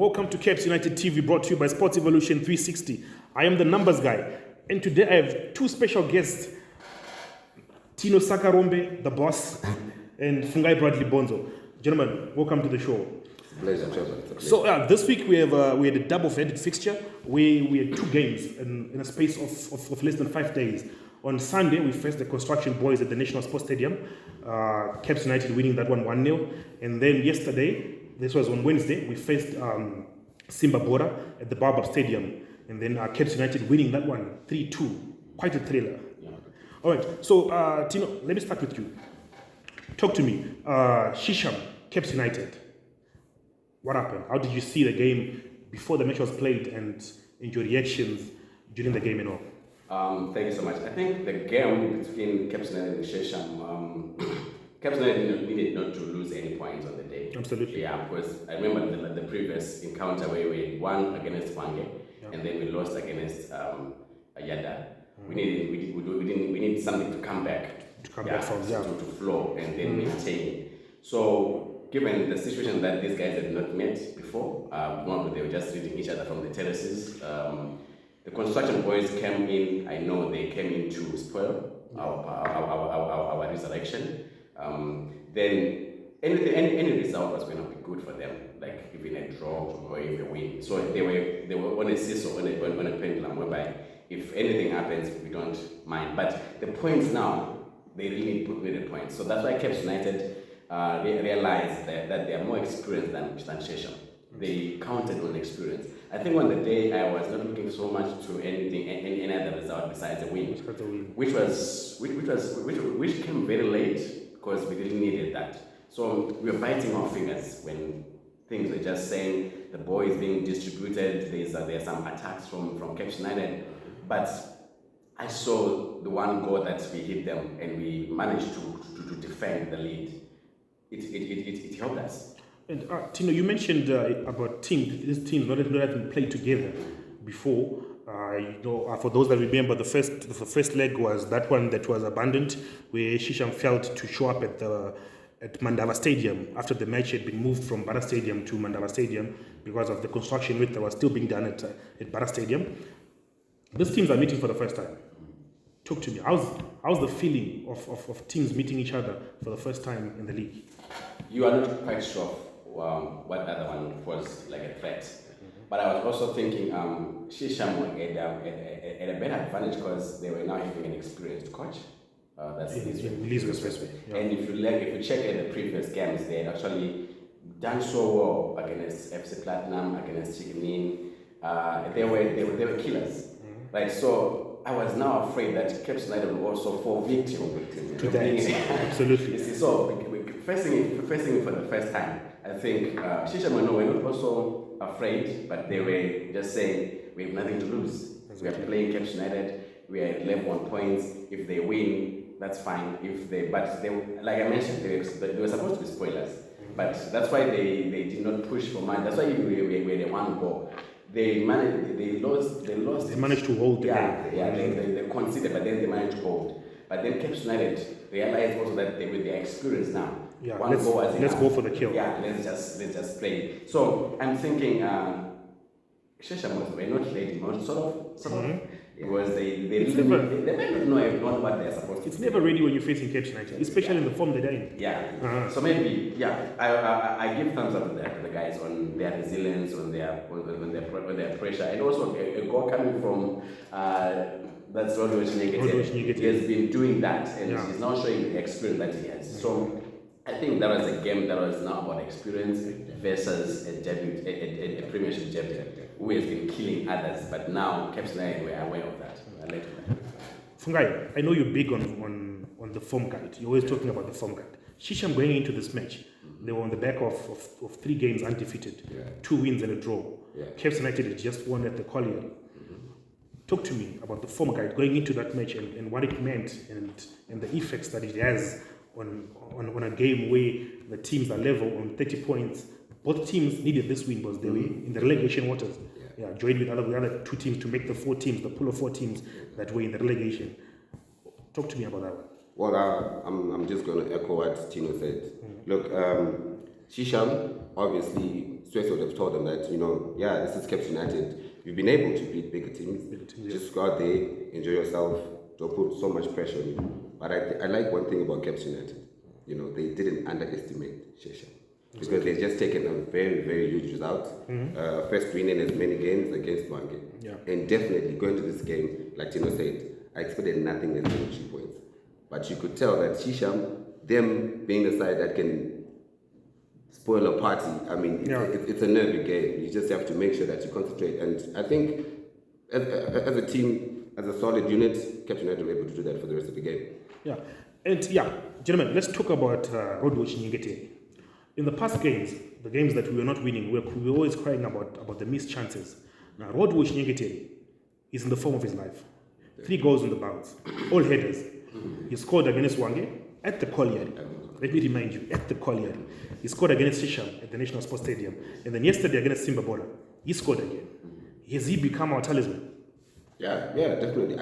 welcome to Caps United TV, brought to you by Sports Evolution 360. I am the numbers guy, and today I have two special guests, Tino Sakarombe, the boss, and Fungai Bradley Bonzo. Gentlemen, welcome to the show. It's a pleasure, Trevor. So this week we had a double-headed fixture. We had two games in a space of less than 5 days. On Sunday, we faced the Construction Boys at the National Sports Stadium. Caps United winning that one 1-0. And then yesterday, this was on Wednesday, we faced Simba Bora at the Baobab Stadium. And then Caps United winning that one 3-2. Quite a thriller. Yeah. All right, so Tino, let me start with you. Talk to me. Shisham, Caps United. What happened? How did you see the game before the match was played and your reactions during the game and all? Thank you so much. I think the game between Caps United and Shesham, Caps United needed not to lose any points on the day. Absolutely. Yeah, because I remember the previous encounter where we won against Fungai, and then we lost against Yada. We need something to come back. To flow and then maintain. So given the situation that these guys had not met before, they were just reading each other from the terraces. The Construction Boys came in. I know they came in to spoil our resurrection. Then any result was going to be good for them, like even a draw or even a win. So they were on a seesaw, on a pendulum, whereby if anything happens, we don't mind. But the points now, they really need to put the points. So that's why Caps United realized that they are more experienced than Shesham. They counted on experience. I think on the day I was not looking so much to any other result besides a win, which came very late because we really needed that. So we were biting our fingers when things were just saying the boys being distributed. There's some attacks from Caps United, but I saw the one goal that we hit them and we managed to defend the lead. It helped us. And Tino, you mentioned about these teams not having played together before. For those that remember, the first leg was that one that was abandoned, where Shisham failed to show up at Mandava Stadium after the match had been moved from Bara Stadium to Mandava Stadium because of the construction work that was still being done at Bara Stadium. These teams are meeting for the first time. Talk to me. How's the feeling of teams meeting each other for the first time in the league? You are not quite sure what the other one was like a threat. But I was also thinking Shisham had a better advantage because they were now having an experienced coach. That's Elizabeth. Yeah. And if you check at the previous games, they had actually done so well against FC Platinum, against Chickenin. They were killers. Right, so I was now afraid that Caps United will also fall victim to that. Absolutely. So facing it for the first time, I think Shisham were not also afraid, but they were just saying we have nothing to lose. We are playing Caps United. We are at level 1 points. If they win, that's fine. But like I mentioned, they were supposed to be spoilers. But that's why they did not push for money. That's why we had a one goal. They lost. They managed to hold the game. Yeah, they conceded, but then they managed to hold. But then Caps United realized also that with their experience now, let's go for the kill. Yeah, let's just play. So I'm thinking, Shesham were not ready, sort of. It was they might not know what they're supposed to. It's never ready when you're facing Caps United, especially in the form they're in. Yeah. So maybe I give thumbs up to the guys on their resilience, on their pressure, and also a goal coming from that's Rodrigo Nyegete. He has been doing that, and he's now showing the experience that he has. So I think that was a game that was now about experience versus a premiership debut who has been killing others, but now Caps United were aware of that. Fungai, I know you're big on the form guide. You're always talking about the form guide. Shisham going into this match, they were on the back of 3 games undefeated, 2 wins and a draw. Caps United had just won at the Collier. Talk to me about the form guide going into that match and what it meant and the effects that it has on a game where the teams are level on 30 points. Both teams needed this win because they were in the relegation waters. Joined with other 2 teams to make the 4 teams, the pool of 4 teams that were in the relegation. Talk to me about that one. Well, I'm just going to echo what Tino said. Look, Shisham obviously Suez would have told them that, this is Caps United. You've been able to beat bigger teams. Just go out there, enjoy yourself. Don't put so much pressure on you. But I like one thing about Caps United. They didn't underestimate Shesha. Because they've just taken a very, very huge result. First win in as many games against Fungai. Yeah. And definitely going to this game, like Tino said, I expected nothing less than 3 points. But you could tell that Shisham, them being the side that can spoil a party, it's a nervy game. You just have to make sure that you concentrate. And I think as a team, as a solid unit, Caps United were able to do that for the rest of the game. Yeah. And gentlemen, let's talk about Road Watch Nyengete. In the past games, the games that we were not winning, we were always crying about the missed chances. Now, Road Watch Nyengete is in the form of his life. 3 goals on the bounce, all headers. He scored against Wange at the Colliery. Let me remind you, at the Colliery. He scored against Shisham at the National Sports Stadium. And then yesterday against Simba Bola, he scored again. Has he become our talisman? Yeah, definitely.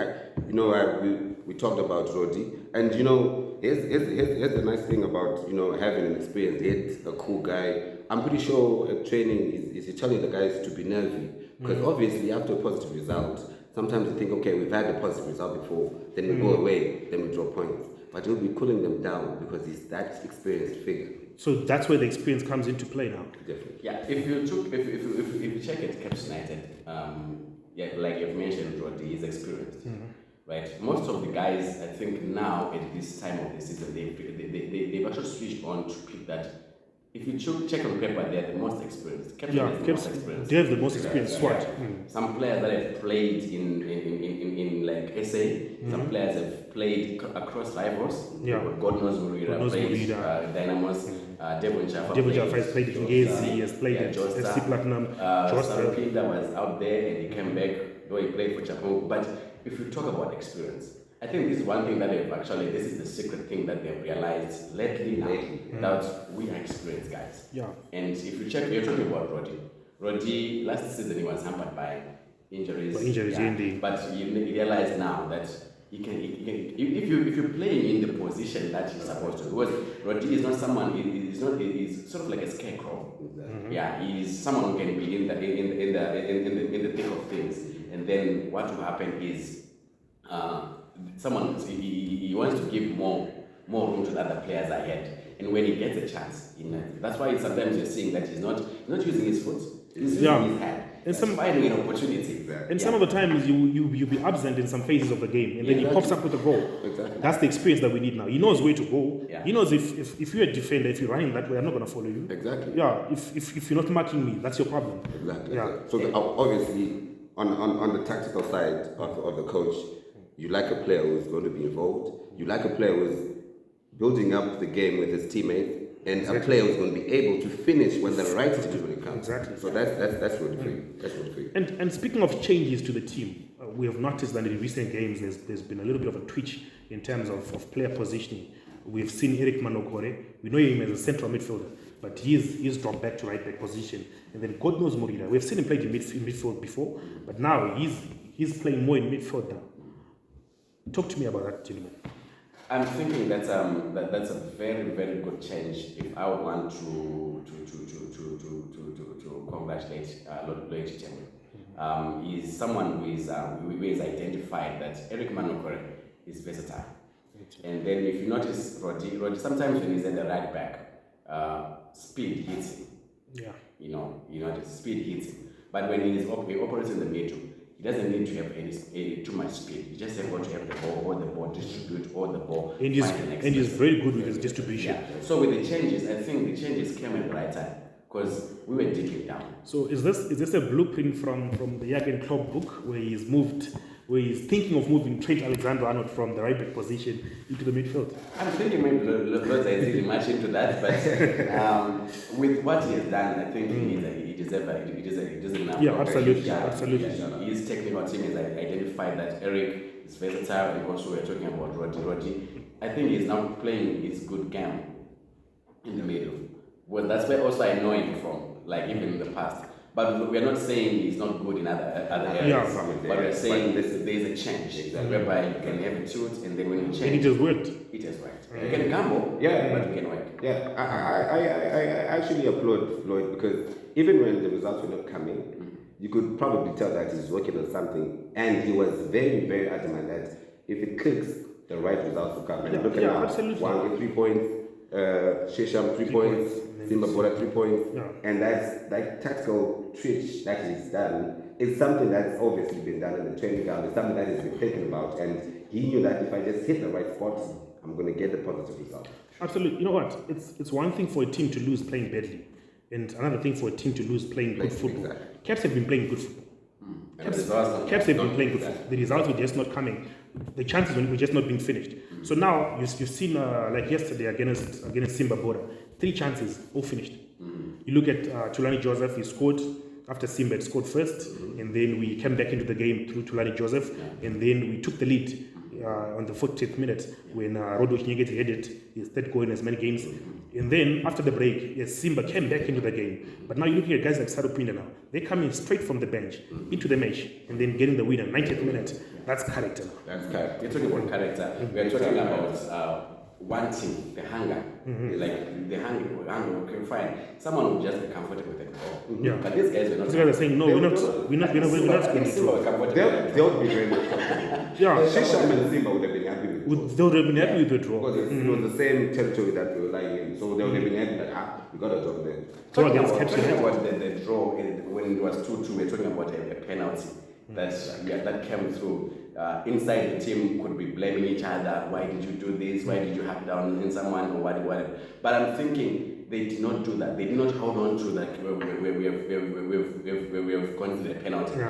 We talked about Rodi, and here's the nice thing about having an experienced head, a cool guy. I'm pretty sure at training he's telling the guys to be nervy because obviously after a positive result, sometimes you think, okay, we've had a positive result before, then we go away, then we draw points. But he'll be cooling them down because he's that experienced figure. So that's where the experience comes into play now. Definitely. Yeah, if you check at Caps United, like you've mentioned, Roddy is experienced, right? Most of the guys, I think now at this time of the season, they've actually switched on to pick that. If you check on paper, they're the most experienced. Caps United is the most experienced. They have the most experienced squad. Some players that have played in like SA, some players have played across rivals. Yeah. God knows Murira played Dynamos. Devon Jaffa has played in Gezi, he has played at FC Platinum. Sarapinda was out there and he came back, though he played for Chapon. But if you talk about experience, I think this is one thing that this is the secret thing that they've realized lately that we are experienced guys. Yeah. And if you check, you're talking about Roddy, last season he was hampered by injuries. Indeed. But you realize now that he can if you're playing in the position that he's supposed to, because Roddy is not someone, he's sort of like a scarecrow. Yeah, he's someone who can be in the thick of things. And then what will happen is he wants to give more room to the other players ahead, and when he gets a chance, that's why sometimes you're seeing that he's not using his foot, he's using his head. And finding an opportunity. And some of the times you be absent in some phases of the game, and then he pops up with a goal. Exactly. That's the experience that we need now. He knows where to go. Yeah. He knows if you're a defender, if you're running that way, I'm not going to follow you. Exactly. Yeah. If you're not marking me, that's your problem. Exactly. Yeah. So obviously, on the tactical side of the coach, you like a player who's going to be involved. You like a player who's building up the game with his teammates, and a player who's going to be able to finish when the right situation comes. Exactly. So that's really free. That's really free. And speaking of changes to the team, we have noticed that in recent games there's been a little bit of a twitch in terms of player positioning. We've seen Eric Manokore. We know him as a central midfielder, but he's dropped back to right back position. And then God knows Murira. We've seen him play in midfield before, but now he's playing more in midfield now. Talk to me about that, gentlemen. I'm thinking that's a very, very good change. If I want to congratulate Loichi Temwe, he's someone who is identified that Eric Manokore is versatile. And then if you notice Roddy sometimes when he's at the right back, speed hits him. Yeah. You notice speed hits him. But when he operates in the middle, he doesn't need to have too much speed. He just has got to have the ball, distribute all the ball. And he's very good with his distribution. Yeah. So with the changes, I think the changes came at the right time because we were digging down. So is this a blueprint from the Jurgen Klopp book where he's thinking of moving Trent Alexander-Arnold from the right back position into the midfield? I'm thinking maybe Loza is really much into that, but with what he has done, I think he deserves enough. Yeah, absolutely. His technical team has identified that Eric is versatile, and also we're talking about Roddy. I think he's now playing his good game in the middle. Well, that's where also I know him from, like even in the past. But we are not saying he's not good in other areas. But we are saying there's a change whereby you can have a tilt and then when you change, and it has worked. It has worked. You can gamble, but you can work. Yeah, I actually applaud Floyd because even when the results were not coming, you could probably tell that he's working on something, and he was very, very adamant that if it clicks, the right results will come. And look at now, Fungai 3 points, Shesham 3 points, Simba Bora 3 points, and that's that tactical trick that he's done. It's something that's obviously been done in the training ground. It's something that he's been thinking about, and he knew that if I just hit the right spots, I'm going to get the positive result. Absolutely. You know what? It's one thing for a team to lose playing badly, and another thing for a team to lose playing good football. Exactly. Caps have been playing good football. Caps have been playing good football. The results were just not coming. The chances were just not being finished. So now you've seen like yesterday against Simba Bora, 3 chances all finished. You look at Tulani Joseph. He scored after Simba had scored first, and then we came back into the game through Tulani Joseph, and then we took the lead on the 40th minute when Rodo Chinyegeti headed his 3rd goal in as many games. And then after the break, yes, Simba came back into the game. But now you're looking at guys like Sarupinda now. They come in straight from the bench into the match and then getting the winner 90th minute. That's character. That's character. You're talking about character. We are talking about wanting the hunger. Like the hunger, okay, fine. Someone will just be comfortable with it. But these guys are not. These guys are saying, no, we're not going to draw. They'll be very much comfortable. Shesham and Simba would have been happy with They would have been happy with the draw. Because it was the same territory that we were lying in. So they would have been happy that, we got a job there. Talking about the draw, when it was 2-2, we're talking about a penalty that came through. Inside the team could be blaming each other. Why did you do this? Why did you hack down in someone or whatever? But I'm thinking they did not do that. They did not hold on to that where we have gone to the penalty.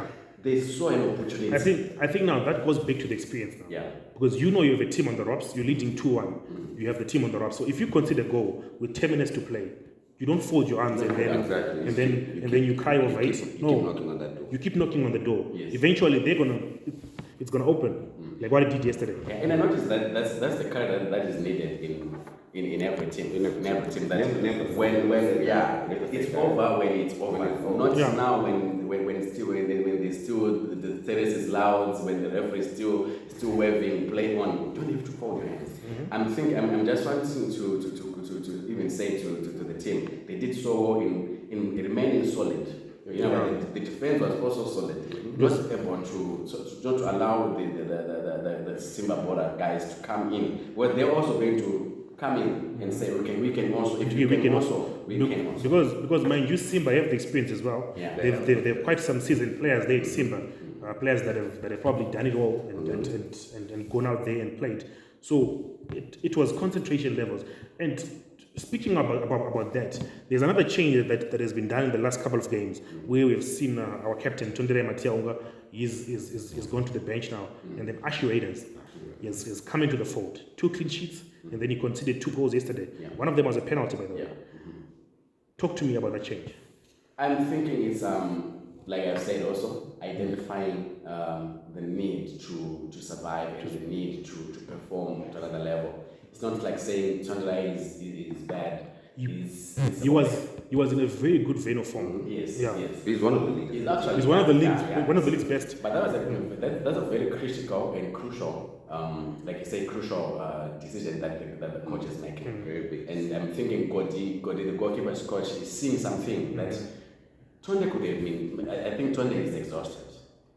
They saw an opportunity. I think now that goes back to the experience now. Because you know you have a team on the ropes, you're leading 2-1. You have the team on the ropes. So if you concede a goal with 10 minutes to play, you don't fold your arms and then you cry over it. No, you keep knocking on the door. Eventually it's gonna open, like what it did yesterday. And I noticed that that's the character that is needed in every team. In every team that when it's over when it's over. Not now when there's still the terrace is loud, when the referee is still waving, play on. You don't have to fold your hands. I'm just wanting to even say to the team, they did so in remaining solid. You know, the defense was also solid. Not able not to allow the Simba Bora guys to come in. Well, they're also going to come in and say, okay, we can also. If we can also. Because mind you, Simba have the experience as well. They've quite some seasoned players there at Simba, players that have probably done it all and gone out there and played. So it was concentration levels. And speaking about that, there's another change that has been done in the last couple of games where we've seen our captain Tondere Matiaunga is gone to the bench now, and then Ashu Adams is coming to the fold. 2 clean sheets, and then he conceded 2 goals yesterday. One of them was a penalty, by the way. Talk to me about that change. I'm thinking it's like I've said also, identifying the need to survive and the need to perform to another level. It's not like saying Chandra is bad. He was in a very good vein of form. Yes. He's one of the leagues. He's one of the leagues, one of the league's best. But that's a very critical and crucial, like you say, crucial decision that the coach is making. Very big. And I'm thinking Godi, the goalkeeper's coach, is seeing something that Tonde could have been. I think Tonde is exhausted.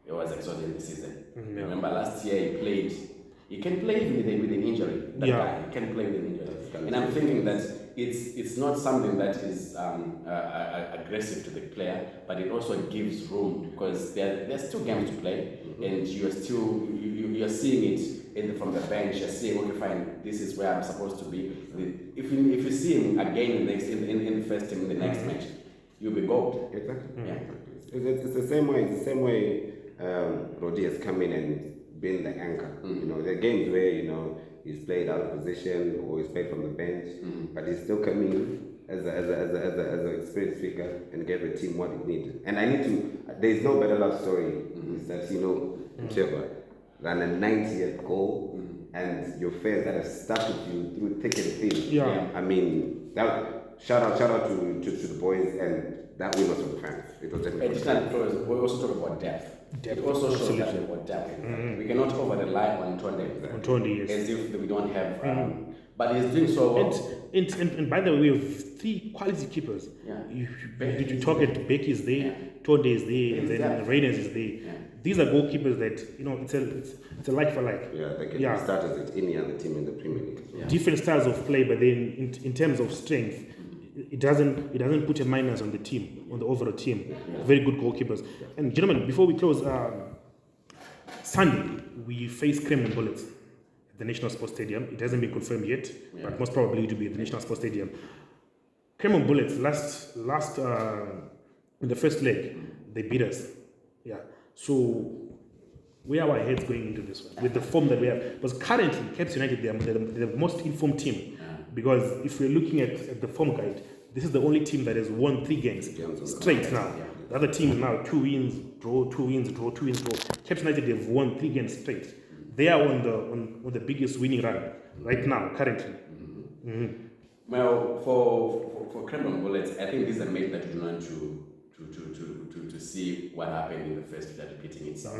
He was exhausted in the season. Remember last year he played. He can play with an injury. That guy, he can play with an injury. And I'm thinking that it's not something that is aggressive to the player, but it also gives room because there's 2 games to play, and you're seeing it from the bench. You're seeing, okay, fine, this is where I'm supposed to be. If you see him again in the first team in the next match, you'll be gold. Exactly. It's the same way. It's the same way Rodi has come in and been the anchor. You know, there are games where he's played out of position or he's played from the bench, but he's still coming in as an experienced figure and gave the team what it needed. And there's no better love story is that Trevor than a 90th goal and your fans that have stuck with you through thick and thin. I mean, shout out to the boys, and that win was for the fans. It was definitely. We also talk about depth. It also shows that we've got depth. We cannot over rely on Tonde. On Tonde, yes. As if we don't have. But he's doing so well. And by the way, we have 3 quality keepers. Yeah. You talk at Becky's there, Tonde is there, and then Reyners is there. Yeah. These are goalkeepers that, you know, it's a like for like. Yeah, they can be starters at any other team in the Premier League. Yeah. Different styles of play, but then in terms of strength, it doesn't put a minus on the team, on the overall team. Yeah. Very good goalkeepers. Yeah. And gentlemen, before we close, Sunday we face Kremlin Bullets at the National Sports Stadium. It hasn't been confirmed yet, but most probably it will be at the National Sports Stadium. Kremlin Bullets last in the first leg they beat us. Yeah. So where are our heads going into this one with the form that we have? Because currently, Caps United, they're the most informed team. Because if we're looking at the form guide, this is the only team that has won 3 games straight now. The other team now 2 wins, draw, 2 wins, draw, 2 wins, draw. Caps United, they've won 3 games straight. They are on the biggest winning run right now, currently. Well, for Kremlin Bullets, I think this is a match that we want to see what happened in the first without repeating itself.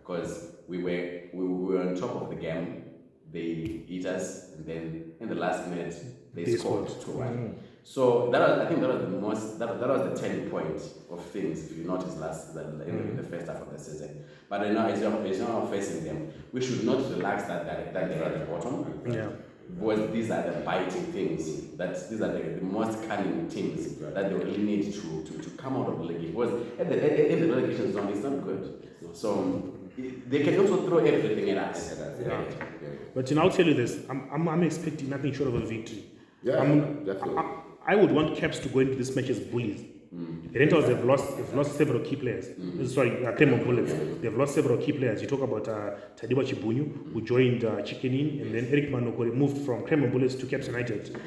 Because we were on top of the game, they beat us, and then in the last minute they scored 2-1. So I think that was the turning point of things. If you notice in the first half of the season, but now as you're now facing them, we should not relax that they're at the bottom. Yeah. Because these are the biting things. These are the most cunning teams that they really need to come out of the league. Because at the relegation zone, it's not good. So they can also throw everything at us. But I'll tell you this: I'm expecting nothing short of a victory. Yeah, definitely. I would want Caps to go into this match as bullies. The Rentals have lost several key players. Sorry, Kremlin Bullets. They've lost several key players. You talk about Tadiwa Chibunyu, who joined Chikenin, and then Eric Manokore moved from Kremlin Bullets to Caps United.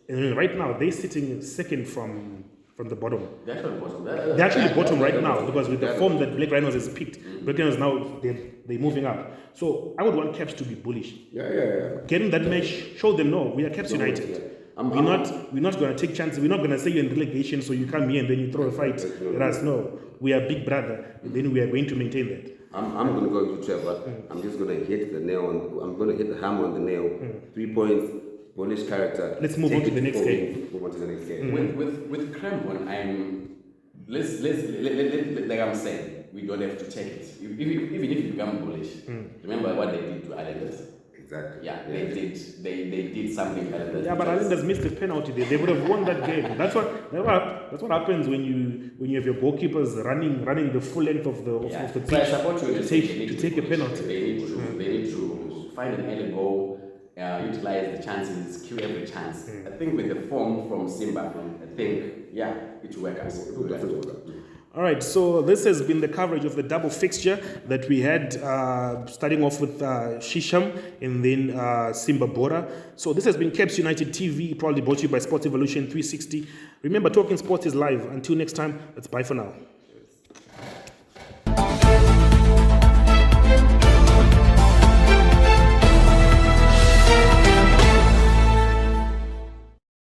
And right now, they're sitting second from the bottom. They're actually bottom right now, because with the form that Black Rhinos has picked, Black Rhinos now, they're moving up. So I would want Caps to be bullish. Get in that match, show them, no, we are Caps United. We're not going to take chances. We're not going to say you're in relegation, so you come here and then you throw a fight at us. No, we are big brother, and then we are going to maintain that. I'm going to go to Trevor. I'm just going to hit the nail I'm going to hit the hammer on the nail. 3 points, bullish character. Let's move on to the next game. With Kremlin, like I'm saying, we don't have to take it. Even if you become bullish, remember what they did to Islanders. Exactly. Yeah, they did something like that. Yeah, but Islanders missed the penalty there. They would have won that game. That's what happens when you have your goalkeepers running the full length of the pitch to take a penalty. They need to find an early goal, utilize the chances, kill every chance. I think with the form from Simba, it will work out. All right, so this has been the coverage of the double fixture that we had, starting off with Shisham and then Simba Bora. So this has been Caps United TV, proudly brought to you by Sports Evolution 360. Remember, Talking Sports is live. Until next time, it's bye for now.